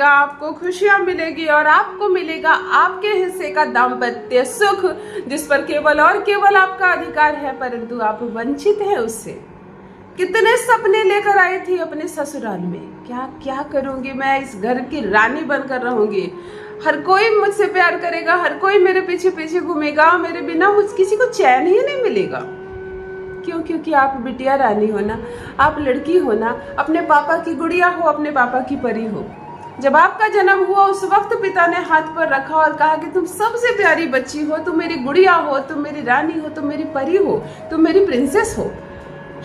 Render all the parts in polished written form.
मिलेगा, आपको खुशियां मिलेगी और आपको मिलेगा आपके हिस्से का दाम्पत्य सुख, जिस पर केवल और केवल आपका अधिकार है, परंतु आप वंचित हैं उससे। कितने सपने लेकर आई थी अपने ससुराल में, क्या क्या करूंगी मैं, इस घर की रानी बनकर रहूंगी, हर कोई मुझसे प्यार करेगा, हर कोई मेरे पीछे पीछे घूमेगा, मेरे बिना मुझ किसी को चैन ही नहीं मिलेगा। क्यों? क्योंकि आप बिटिया रानी हो ना, आप लड़की हो ना, अपने पापा की गुड़िया हो, अपने पापा की परी हो। जब आपका जन्म हुआ उस वक्त पिता ने हाथ पर रखा और कहा कि तुम सबसे प्यारी बच्ची हो, तुम मेरी गुड़िया हो, तुम मेरी रानी हो, तुम मेरी परी हो, तुम मेरी प्रिंसेस हो,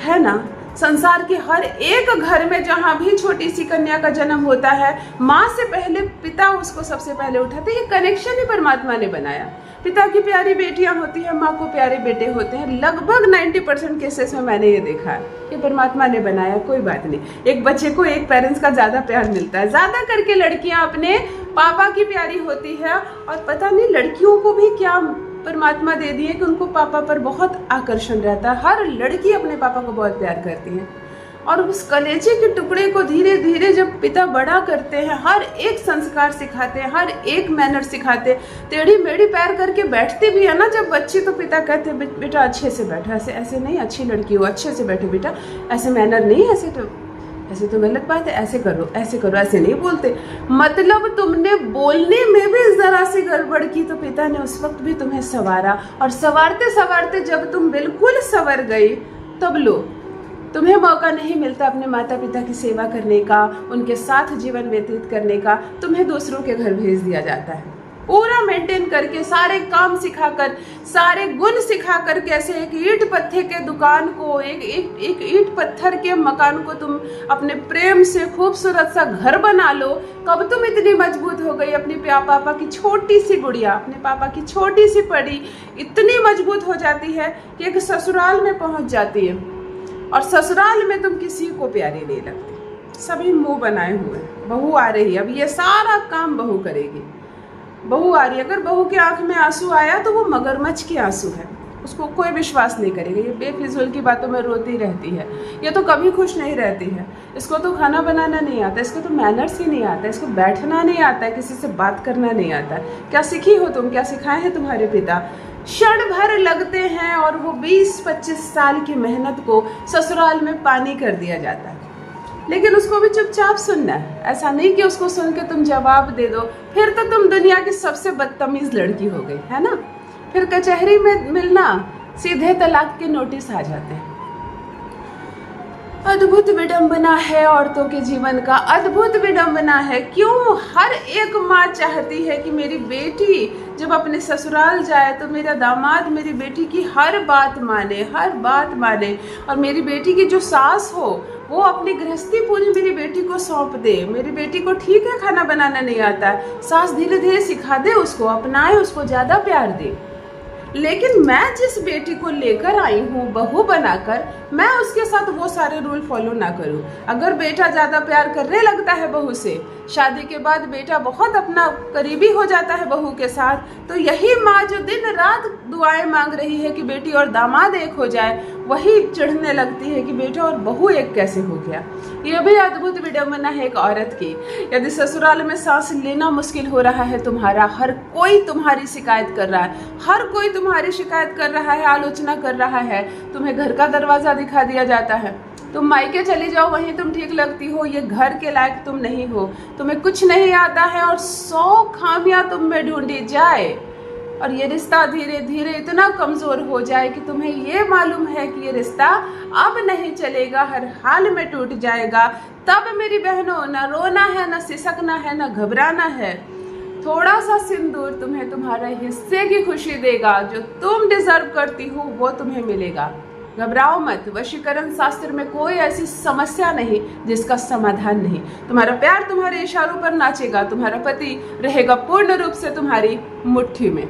है ना। संसार के हर एक घर में जहां भी छोटी सी कन्या का जन्म होता है, माँ से पहले पिता उसको सबसे पहले उठाते। ये कनेक्शन ही परमात्मा ने बनाया। पिता की प्यारी बेटियां होती हैं, माँ को प्यारे बेटे होते हैं। लगभग 90% केसेस में मैंने ये देखा है, ये परमात्मा ने बनाया। कोई बात नहीं, एक बच्चे को एक पेरेंट्स का ज्यादा प्यार मिलता है। ज्यादा करके लड़कियां अपने पापा की प्यारी होती है, और पता नहीं लड़कियों को भी क्या परमात्मा दे दिए कि उनको पापा पर बहुत आकर्षण रहता है। हर लड़की अपने पापा को बहुत प्यार करती है, और उस कलेजे के टुकड़े को धीरे धीरे जब पिता बड़ा करते हैं, हर एक संस्कार सिखाते हैं, हर एक मैनर सिखाते हैं। टेढ़ी मेढ़ी पैर करके बैठती भी है ना जब बच्ची, तो पिता कहते हैं बेटा अच्छे से बैठो, ऐसे ऐसे नहीं, अच्छी लड़की हो, अच्छे से बैठो बेटा, ऐसे मैनर नहीं, ऐसे तो गलत बात है, ऐसे करो, ऐसे नहीं बोलते। मतलब तुमने बोलने में भी जरा सी गड़बड़ की तो पिता ने उस वक्त भी तुम्हें संवारा, और संवारते संवारते जब तुम बिल्कुल संवर गई, तब लो तुम्हें मौका नहीं मिलता अपने माता पिता की सेवा करने का, उनके साथ जीवन व्यतीत करने का। तुम्हें दूसरों के घर भेज दिया जाता है, पूरा मेंटेन करके, सारे काम सिखाकर, सारे गुण सिखाकर, कैसे एक ईंट पत्थर के दुकान को, एक ईंट पत्थर के मकान को तुम अपने प्रेम से खूबसूरत सा घर बना लो। कब तुम इतनी मजबूत हो गई, अपनी पापा की छोटी सी गुड़िया, अपने पापा की छोटी सी परी इतनी मजबूत हो जाती है कि एक ससुराल में पहुंच जाती है, और ससुराल में तुम किसी को प्यारी नहीं लगती। सभी मुंह बनाए हुए, बहू आ रही है, अब ये सारा काम बहू करेगी। बहू आ रही है, अगर बहू के आंख में आंसू आया तो वो मगरमच्छ के आंसू है, उसको कोई विश्वास नहीं करेगा। ये बेफिजूल की बातों में रोती रहती है, ये तो कभी खुश नहीं रहती है। इसको तो खाना बनाना नहीं आता, इसको तो मैनर्स ही नहीं आता, इसको बैठना नहीं आता है, किसी से बात करना नहीं आता। क्या सीखी हो तुम, क्या सिखाए हैं तुम्हारे पिता? क्षण भर लगते हैं और वो 20-25 साल की मेहनत को ससुराल में पानी कर दिया जाता है। लेकिन उसको भी चुपचाप सुनना है, ऐसा नहीं कि उसको सुन के तुम जवाब दे दो, फिर तो तुम दुनिया की सबसे बदतमीज लड़की हो गई, है ना। फिर कचहरी में मिलना, सीधे तलाक के नोटिस आ जाते हैं। अद्भुत विडंबना है औरतों के जीवन का, अद्भुत विडंबना है। क्यों हर एक माँ चाहती है कि मेरी बेटी जब अपने ससुराल जाए तो मेरा दामाद मेरी बेटी की हर बात माने, हर बात माने, और मेरी बेटी की जो सास हो वो अपनी गृहस्थी पूरी मेरी बेटी को सौंप दे। मेरी बेटी को ठीक है खाना बनाना नहीं आता, सास धीरे धीरे सिखा दे उसको, अपनाए उसको, ज्यादा प्यार दे। लेकिन मैं जिस बेटी को लेकर आई हूँ बहू बनाकर, मैं उसके साथ वो सारे रूल फॉलो ना करूँ। अगर बेटा ज्यादा प्यार करने लगता है बहू से, शादी के बाद बेटा बहुत अपना करीबी हो जाता है बहू के साथ, तो यही माँ जो दिन रात दुआएं मांग रही है कि बेटी और दामाद एक हो जाए, वही चिढ़ने लगती है कि बेटा और बहू एक कैसे हो गया। यह भी अद्भुत विडंबना है एक औरत की। यदि ससुराल में सांस लेना मुश्किल हो रहा है तुम्हारा, हर कोई तुम्हारी शिकायत कर रहा है, हर कोई तुम्हारी शिकायत कर रहा है, आलोचना कर रहा है, तुम्हें घर का दरवाजा दिखा दिया जाता है, तुम मायके चली जाओ वहीं तुम ठीक लगती हो, ये घर के लायक तुम नहीं हो, तुम्हें कुछ नहीं आता है, और 100 खामियां तुम में ढूंढी जाए, और ये रिश्ता धीरे धीरे इतना कमजोर हो जाए कि तुम्हें ये मालूम है कि ये रिश्ता अब नहीं चलेगा, हर हाल में टूट जाएगा, तब मेरी बहनों ना रोना है, ना सिसकना है, ना घबराना है। थोड़ा सा सिंदूर तुम्हें तुम्हारे हिस्से की खुशी देगा, जो तुम डिजर्व करती हो वो तुम्हें मिलेगा। घबराओ मत, वशीकरण शास्त्र में कोई ऐसी समस्या नहीं जिसका समाधान नहीं। तुम्हारा प्यार तुम्हारे इशारों पर नाचेगा, तुम्हारा पति रहेगा पूर्ण रूप से तुम्हारी मुट्ठी में।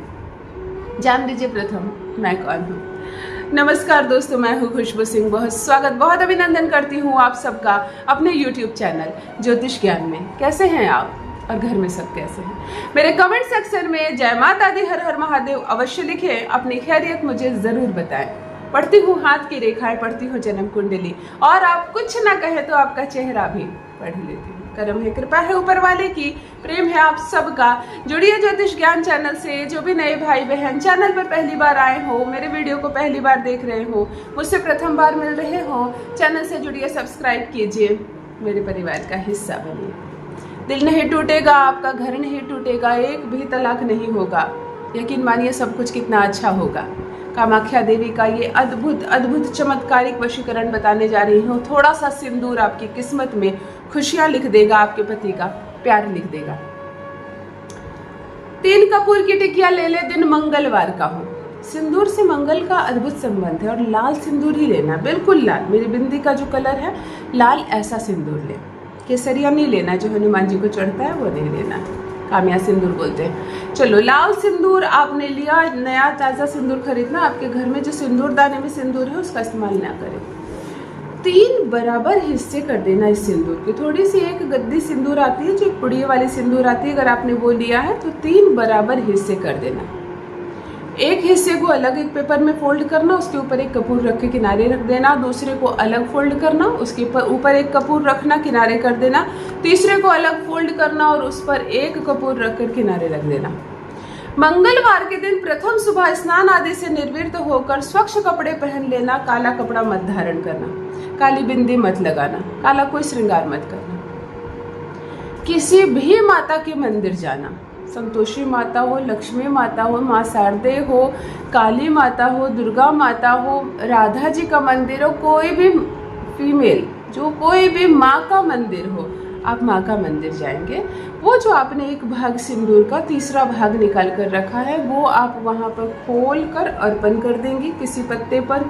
जान लीजिए प्रथम मैं कौन हूँ। नमस्कार दोस्तों, मैं हूँ खुशबू सिंह। बहुत स्वागत, बहुत अभिनंदन करती हूँ आप सबका अपने YouTube चैनल ज्योतिष ज्ञान में। कैसे हैं आप और घर में सब कैसे हैं? मेरे कमेंट सेक्शन में जय माता दी, हर हर महादेव अवश्य लिखें, अपनी खैरियत मुझे जरूर बताएं। पढ़ती हूँ हाथ की रेखाएं, पढ़ती हूँ जन्म कुंडली, और आप कुछ ना कहे तो आपका चेहरा भी पढ़ लेती हूँ। करम है, कृपा है ऊपर वाले की, प्रेम है आप सबका। जुड़िए ज्योतिष ज्ञान चैनल से। जो भी नए भाई बहन चैनल पर पहली बार आए हो, मेरे वीडियो को पहली बार देख रहे हो, मुझसे प्रथम बार मिल रहे हो, चैनल से जुड़िए, सब्सक्राइब कीजिए, मेरे परिवार का हिस्सा बनिए। दिल नहीं टूटेगा, आपका घर नहीं टूटेगा, एक भी तलाक नहीं होगा, यकीन मानिए सब कुछ कितना अच्छा होगा। कामाख्या देवी का ये अद्भुत अद्भुत चमत्कारिक वशीकरण बताने जा रही हूँ। थोड़ा सा सिंदूर आपकी किस्मत में खुशियां लिख देगा, आपके पति का प्यार लिख देगा। 3 कपूर की टिकिया ले ले, दिन मंगलवार का हो। सिंदूर से मंगल का अद्भुत संबंध है और लाल सिंदूर ही लेना, बिल्कुल लाल। मेरी बिंदी का जो कलर है लाल, ऐसा सिंदूर ले। केसरिया नहीं लेना, जो हनुमान जी को चढ़ता है वो नहीं लेना, कामिया सिंदूर बोलते हैं। चलो, लाल सिंदूर आपने लिया, नया ताज़ा सिंदूर खरीदना। आपके घर में जो सिंदूर दाने में सिंदूर है उसका इस्तेमाल ना करें। 3 बराबर हिस्से कर देना इस सिंदूर के। थोड़ी सी एक गद्दी सिंदूर आती है, जो एक पुड़िये वाली सिंदूर आती है, अगर आपने वो लिया है तो 3 बराबर हिस्से कर देना। एक हिस्से को अलग एक पेपर में फोल्ड करना, उसके ऊपर एक कपूर रख के किनारे रख देना। दूसरे को अलग फोल्ड करना, उसके ऊपर एक कपूर रखना, किनारे कर देना। तीसरे को अलग फोल्ड करना और उस पर एक कपूर रखकर किनारे रख देना। मंगलवार के दिन प्रथम सुबह स्नान आदि से निर्वृत्त होकर स्वच्छ कपड़े पहन लेना। काला कपड़ा मत धारण करना, काली बिंदी मत लगाना, काला कोई श्रृंगार मत करना। किसी भी माता के मंदिर जाना, संतोषी माता हो, लक्ष्मी माता हो, माँ शारदे हो, काली माता हो, दुर्गा माता हो, राधा जी का मंदिर हो, कोई भी फीमेल, जो कोई भी माँ का मंदिर हो, आप माँ का मंदिर जाएंगे। वो जो आपने एक भाग सिंदूर का तीसरा भाग निकाल कर रखा है, वो आप वहाँ पर खोल कर अर्पण कर देंगी किसी पत्ते पर।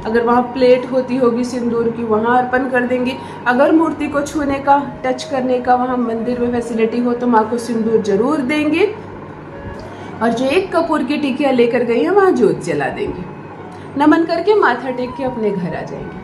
अगर वहाँ प्लेट होती होगी सिंदूर की, वहाँ अर्पण कर देंगी। अगर मूर्ति को छूने का, टच करने का वहाँ मंदिर में फैसिलिटी हो तो माँ को सिंदूर जरूर देंगे। और जो एक कपूर की टिकिया लेकर गई है, वहाँ ज्योत जला देंगे। नमन करके माथा टेक के अपने घर आ जाएंगे।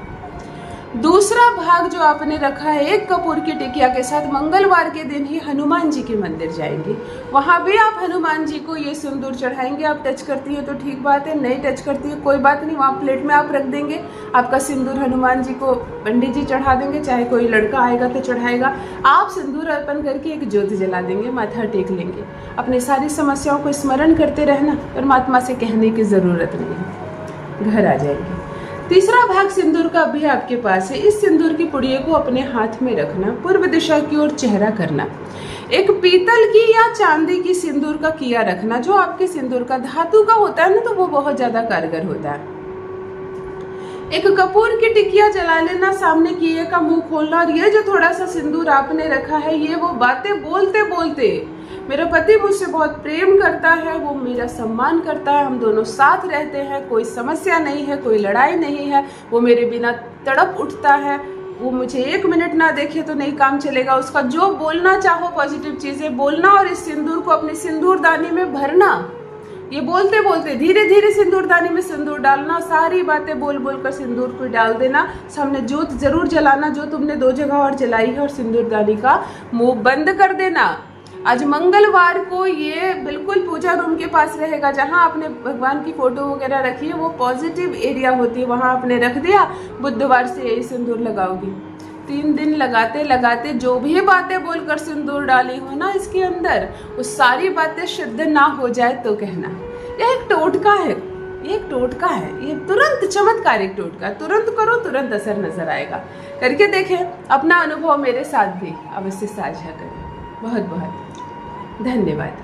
दूसरा भाग जो आपने रखा है एक कपूर की टिकिया के साथ, मंगलवार के दिन ही हनुमान जी के मंदिर जाएंगे। वहाँ भी आप हनुमान जी को ये सिंदूर चढ़ाएंगे। आप टच करती है तो ठीक बात है, नहीं टच करती है कोई बात नहीं, वहाँ प्लेट में आप रख देंगे। आपका सिंदूर हनुमान जी को पंडित जी चढ़ा देंगे, चाहे कोई लड़का आएगा तो चढ़ाएगा। आप सिंदूर अर्पण करके एक ज्योत जला देंगे, माथा टेक लेंगे। अपनी सारी समस्याओं को स्मरण करते रहना, परमात्मा से कहने की ज़रूरत नहीं है, घर आ जाएंगे। तीसरा भाग सिंदूर का भी आपके पास है। इस सिंदूर की पुड़िये को अपने हाथ में रखना, पूर्व दिशा की ओर चेहरा करना। एक पीतल की या चांदी की सिंदूर का किया रखना। जो आपके सिंदूर का धातु का होता है ना, तो वो बहुत ज्यादा कारगर होता है। एक कपूर की टिकिया जला लेना, सामने किए का मुंह खोलना। और ये जो थोड़ा सा सिंदूर आपने रखा है, ये वो बातें बोलते बोलते, मेरा पति मुझसे बहुत प्रेम करता है, वो मेरा सम्मान करता है, हम दोनों साथ रहते हैं, कोई समस्या नहीं है, कोई लड़ाई नहीं है, वो मेरे बिना तड़प उठता है, वो मुझे 1 मिनट ना देखे तो नहीं काम चलेगा। उसका जो बोलना चाहो पॉजिटिव चीजें बोलना और इस सिंदूर को अपने सिंदूरदानी में भरना। ये बोलते बोलते धीरे धीरे सिंदूरदानी में सिंदूर डालना, सारी बातें बोल बोल कर सिंदूर को डाल देना। सामने ज्योत जरूर जलाना, जो तुमने 2 जगह और जलाई है, और सिंदूरदानी का मुंह बंद कर देना। आज मंगलवार को ये बिल्कुल पूजा रूम के पास रहेगा, जहाँ आपने भगवान की फोटो वगैरह रखी है, वो पॉजिटिव एरिया होती है, वहाँ आपने रख दिया। बुधवार से यही सिंदूर लगाओगी। 3 दिन लगाते लगाते जो भी बातें बोलकर सिंदूर डाली हो ना इसके अंदर, वो सारी बातें शुद्ध ना हो जाए तो कहना। यह एक टोटका है, ये एक टोटका है, ये तुरंत चमत्कारिक टोटका। तुरंत करो, तुरंत असर नजर आएगा। करके देखें, अपना अनुभव मेरे साथ भी अवश्य साझा करें। बहुत बहुत धन्यवाद।